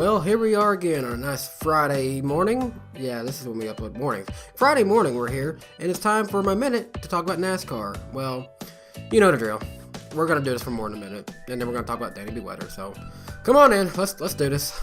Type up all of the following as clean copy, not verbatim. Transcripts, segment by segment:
Well, here we are again on a nice Friday morning. Yeah, this is when we upload mornings. Friday morning we're here, and it's time for my minute to talk about NASCAR. Well, you know the drill. We're going to do this for more than a minute, and then we're going to talk about Danny weather. So, come on in, let's do this.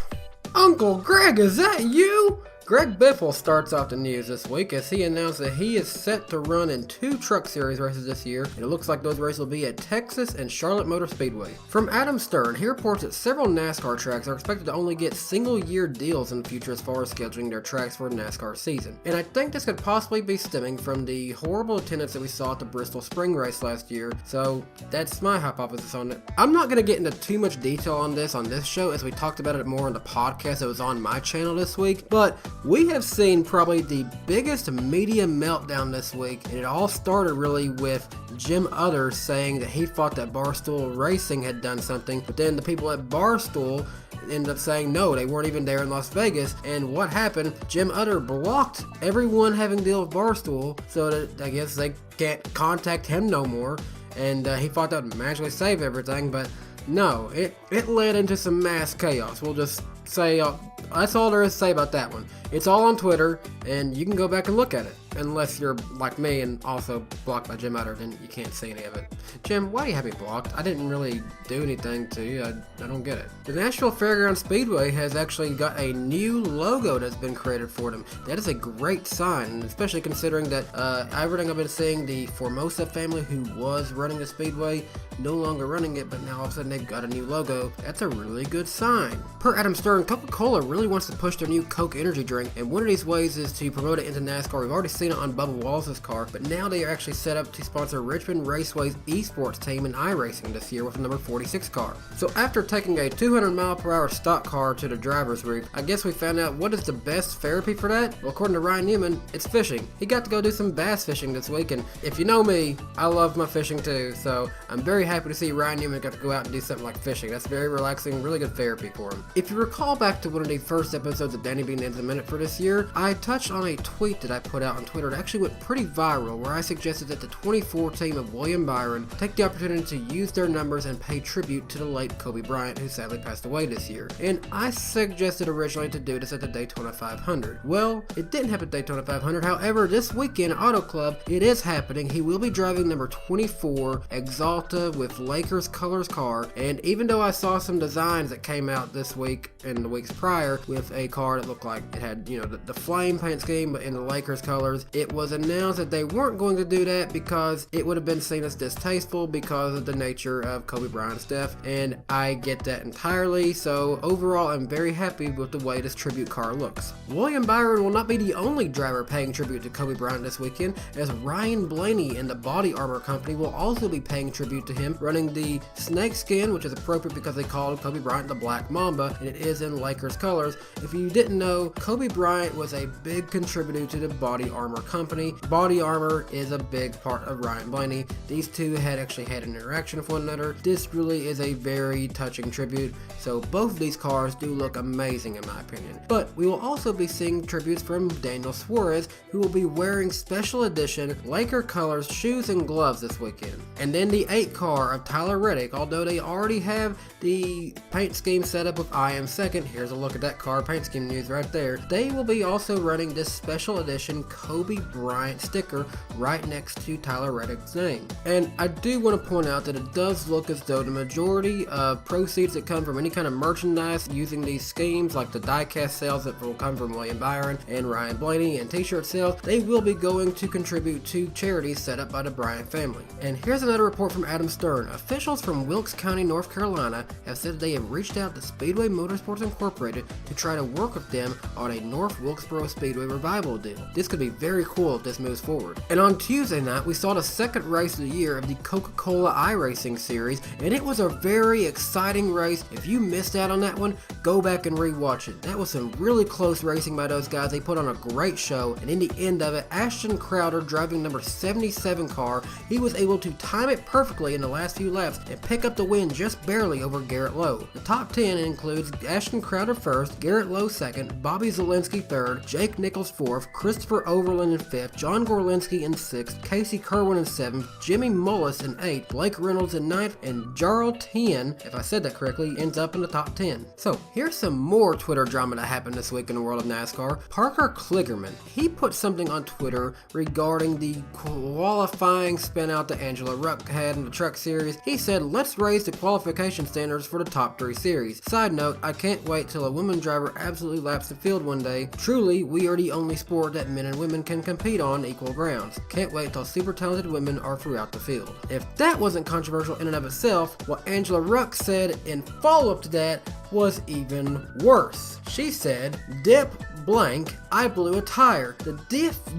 Uncle Greg, is that you? Greg Biffle starts off the news this week as he announced that he is set to run in 2 Truck Series races this year, and it looks like those races will be at Texas and Charlotte Motor Speedway. From Adam Stern, he reports that several NASCAR tracks are expected to only get single-year deals in the future as far as scheduling their tracks for the NASCAR season. And I think this could possibly be stemming from the horrible attendance that we saw at the Bristol Spring Race last year, so that's my hypothesis on it. I'm not going to get into too much detail on this show as we talked about it more on the podcast that was on my channel this week, but we have seen probably the biggest media meltdown this week, and it all started really with Jim Utter saying that he thought that Barstool Racing had done something, but then the people at Barstool ended up saying no, they weren't even there in Las Vegas. And what happened? Jim Utter blocked everyone having to deal with Barstool, so that I guess they can't contact him no more, and he thought that would magically save everything, but no, it led into some mass chaos. We'll just say that's all there is to say about that one. It's all on Twitter, and you can go back and look at it. Unless you're like me and also blocked by Jim Utter, then you can't see any of it. Jim, why do you have me blocked? I didn't really do anything to you. I don't get it. The Nashville Fairgrounds Speedway has actually got a new logo that's been created for them. That is a great sign, especially considering that everything I've been seeing, the Formosa family who was running the Speedway, no longer running it, but now all of a sudden they've got a new logo. That's a really good sign. Per Adam Stern, Coca-Cola really wants to push their new Coke energy drink, and one of these ways is to promote it into NASCAR. We've already seen it on Bubba Wallace's car, but now they are actually set up to sponsor Richmond Raceway's esports team in iRacing this year with the number 46 car. So after taking a 200-mile-per-hour stock car to the driver's roof, I guess we found out what is the best therapy for that? Well, according to Ryan Newman, it's fishing. He got to go do some bass fishing this week, and if you know me, I love my fishing too, so I'm very happy to see Ryan Newman got to go out and do something like fishing. That's very relaxing, really good therapy for him. If you recall back to one of the first episodes of Danny B Names a Minute for this year, I touched on a tweet that I put out on Twitter that actually went pretty viral, where I suggested that the 24 team of William Byron take the opportunity to use their numbers and pay tribute to the late Kobe Bryant, who sadly passed away this year. And I suggested originally to do this at the Daytona 500. Well, it didn't happen at Daytona 500. However, this weekend at Auto Club, it is happening. He will be driving number 24 Exalta with Lakers colors car, and even though I saw some designs that came out this week and the weeks prior with a car that looked like it had, the flame paint scheme but in the Lakers colors, it was announced that they weren't going to do that because it would have been seen as distasteful because of the nature of Kobe Bryant's death, and I get that entirely. So overall, I'm very happy with the way this tribute car looks. William Byron will not be the only driver paying tribute to Kobe Bryant this weekend, as Ryan Blaney and the Body Armor Company will also be paying tribute to him, running the snakeskin, which is appropriate because they called Kobe Bryant the Black Mamba, and it is in Lakers colors. If you didn't know, Kobe Bryant was a big contributor to the Body Armor Company. Body Armor is a big part of Ryan Blaney. These two had actually had an interaction with one another. This really is a very touching tribute, so both of these cars do look amazing in my opinion. But we will also be seeing tributes from Daniel Suarez, who will be wearing special edition Laker colors shoes and gloves this weekend. And then the 8 car of Tyler Reddick, although they already have the paint scheme set up with I Am Second, here's a look at that car paint scheme news right there, they will be also running this special edition Kobe Bryant sticker right next to Tyler Reddick's name. And I do want to point out that it does look as though the majority of proceeds that come from any kind of merchandise using these schemes, like the diecast sales that will come from William Byron and Ryan Blaney and t-shirt sales, they will be going to contribute to charities set up by the Bryant family. And here's another report from Adam Stern. Officials from Wilkes County, North Carolina have said that they have reached out to Speedway Motorsports Incorporated to try to work with them on a North Wilkesboro Speedway revival deal. This could be very cool if this moves forward. And on Tuesday night, we saw the second race of the year of the Coca-Cola iRacing series, and it was a very exciting race. If you missed out on that one, go back and rewatch it. That was some really close racing by those guys. They put on a great show, and in the end of it, Ashton Crowder, driving number 77 car, he was able to time it perfectly in the last few laps and pick up the win just barely over Garrett Lowe. The top 10 includes Ashton Crowder first, Garrett Lowe second, Bobby Zalinski third, Jake Nichols fourth, Christopher Overland Sutherland in 5th, John Gorlinski in 6th, Casey Kerwin in 7th, Jimmy Mullis in 8th, Blake Reynolds in 9th, and Jarl 10, if I said that correctly, ends up in the top 10. So here's some more Twitter drama that happened this week in the world of NASCAR. Parker Kligerman, he put something on Twitter regarding the qualifying spin out that Angela Ruck had in the Truck Series. He said, let's raise the qualification standards for the top 3 series. Side note, I can't wait till a woman driver absolutely laps the field one day. Truly, we are the only sport that men and women can compete on equal grounds. Can't wait till super talented women are throughout the field. If that wasn't controversial in and of itself, what Angela Ruck said in follow-up to that was even worse. She said, dip blank, I blew a tire. The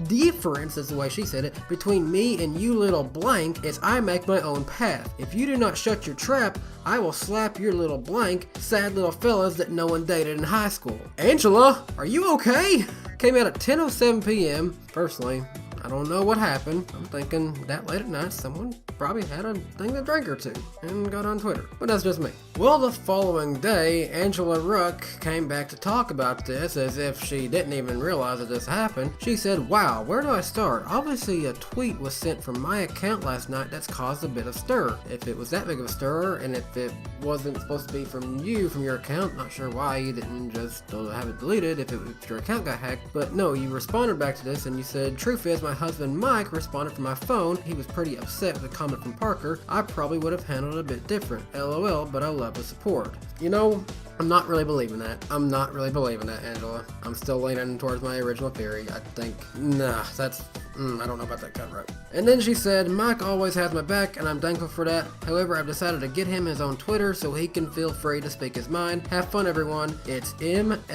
difference, is the way she said it, between me and you little blank is I make my own path. If you do not shut your trap, I will slap your little blank, sad little fellas that no one dated in high school. Angela, are you okay? Came out at 10:07 p.m. Personally, I don't know what happened. I'm thinking that late at night, someone probably had a thing to drink or two and got on Twitter. But that's just me. Well, the following day, Angela Ruck came back to talk about this as if she didn't even realize that this happened. She said, wow, where do I start? Obviously, a tweet was sent from my account last night that's caused a bit of stir. If it was that big of a stir, and if it wasn't supposed to be from you, from your account, not sure why you didn't just have it deleted if your account got hacked. But no, you responded back to this and you said, truth is, my husband Mike responded from my phone. He was pretty upset with the comment from Parker. I probably would have handled it a bit different. LOL, but I love the support. You know, I'm not really believing that. I'm not really believing that, Angela. I'm still leaning towards my original theory. I think, nah, that's, I don't know about that cut right. And then she said, Mike always has my back, and I'm thankful for that. However, I've decided to get him his own Twitter so he can feel free to speak his mind. Have fun, everyone. It's MF_Ruck.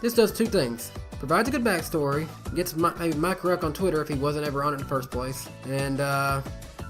This does 2 things. Provides a good backstory, gets maybe Mike Ruck on Twitter if he wasn't ever on it in the first place, and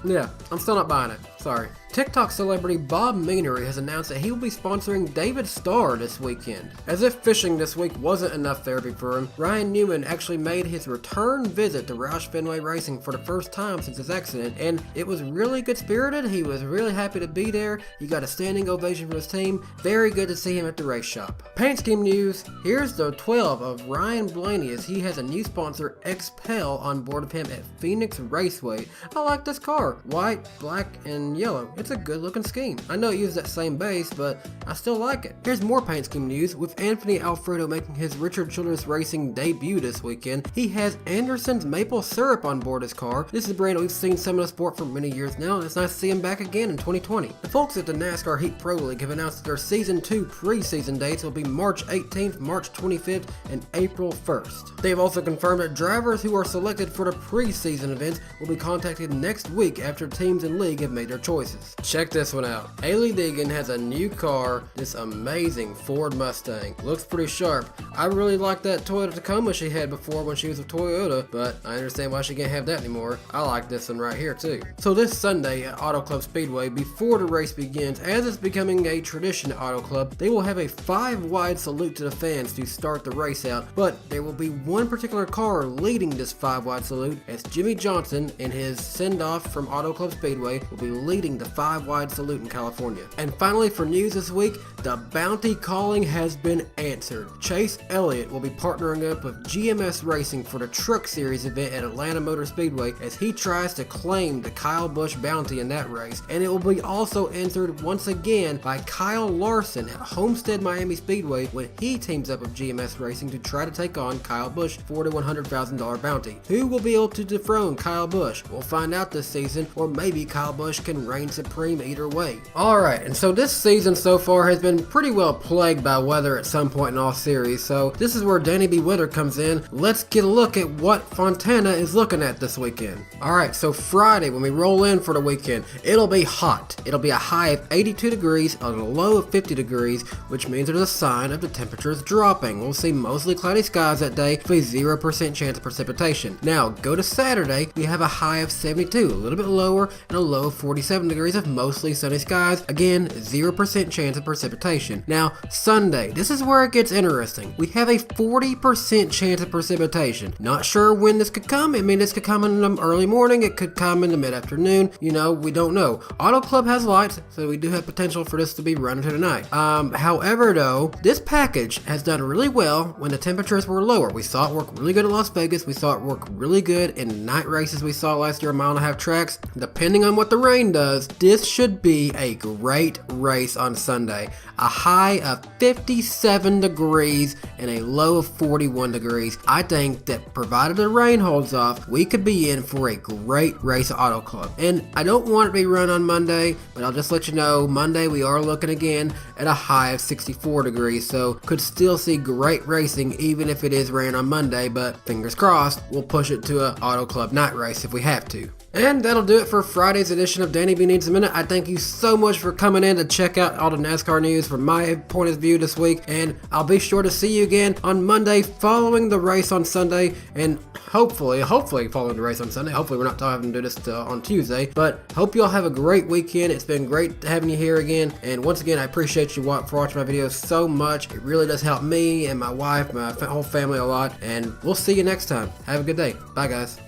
yeah, I'm still not buying it. Sorry. TikTok celebrity Bob Meanery has announced that he will be sponsoring David Starr this weekend. As if fishing this week wasn't enough therapy for him, Ryan Newman actually made his return visit to Roush Fenway Racing for the first time since his accident, and it was really good spirited. He was really happy to be there. He got a standing ovation from his team. Very good to see him at the race shop. Paint scheme news, here's the 12 of Ryan Blaney as he has a new sponsor, XPEL, on board of him at Phoenix Raceway. I like this car. White, black, and yellow. It's a good looking scheme. I know it uses that same base, but I still like it. Here's more paint scheme news. With Anthony Alfredo making his Richard Childress Racing debut this weekend, he has Anderson's maple syrup on board his car. This is a brand we've seen some of the sport for many years now, and it's nice to see him back again in 2020. The folks at the NASCAR Heat Pro League have announced that their Season 2 preseason dates will be March 18th, March 25th, and April 1st. They have also confirmed that drivers who are selected for the preseason events will be contacted next week after teams and league have made their choices. Check this one out. Hailie Deegan has a new car, this amazing Ford Mustang. Looks pretty sharp. I really like that Toyota Tacoma she had before when she was with Toyota, but I understand why she can't have that anymore. I like this one right here too. So this Sunday at Auto Club Speedway, before the race begins, as it's becoming a tradition at Auto Club, they will have a 5-wide salute to the fans to start the race out, but there will be one particular car leading this 5-wide salute, as Jimmy Johnson in his send-off from Auto Club Speedway will be leading the 5-wide salute in California. And finally, for news this week, the bounty calling has been answered. Chase Elliott will be partnering up with GMS Racing for the Truck Series event at Atlanta Motor Speedway as he tries to claim the Kyle Busch bounty in that race. And it will be also answered once again by Kyle Larson at Homestead Miami Speedway when he teams up with GMS Racing to try to take on Kyle Busch for the $100,000 bounty. Who will be able to dethrone Kyle Busch? We'll find out this season, or maybe Kyle Busch can reign supreme either way. Alright, and so this season so far has been pretty well plagued by weather at some point in all series, so this is where Danny B. Weather comes in. Let's get a look at what Fontana is looking at this weekend. Alright, so Friday when we roll in for the weekend, it'll be hot. It'll be a high of 82 degrees and a low of 50 degrees, which means there's a sign of the temperatures dropping. We'll see mostly cloudy skies that day with a 0% chance of precipitation. Now, go to Saturday, we have a high of 72, a little bit lower, and a low of 46. 57 degrees of mostly sunny skies. Again, 0% chance of precipitation. Now, Sunday, this is where it gets interesting. We have a 40% chance of precipitation. Not sure when this could come. I mean, this could come in the early morning. It could come in the mid-afternoon. You know, we don't know. Auto Club has lights, so we do have potential for this to be running to the night. However, though, this package has done really well when the temperatures were lower. We saw it work really good at Las Vegas. We saw it work really good in night races we saw last year, 1.5 mile tracks. Depending on what the rain does, this should be a great race on Sunday. A high of 57 degrees and a low of 41 degrees. I think that provided the rain holds off, we could be in for a great race at Auto Club. And I don't want it to be run on Monday, but I'll just let you know, Monday we are looking again at a high of 64 degrees, so could still see great racing even if it is rain on Monday, but fingers crossed, we'll push it to an Auto Club night race if we have to. And that'll do it for Friday's edition of Danny B Needs a Minute. I thank you so much for coming in to check out all the NASCAR news from my point of view this week, and I'll be sure to see you again on Monday following the race on Sunday, and hopefully following the race on Sunday. Hopefully we're not having to do this on Tuesday, but hope you all have a great weekend. It's been great having you here again, and once again, I appreciate you for watching my videos so much. It really does help me and my wife, my whole family a lot, and we'll see you next time. Have a good day. Bye, guys.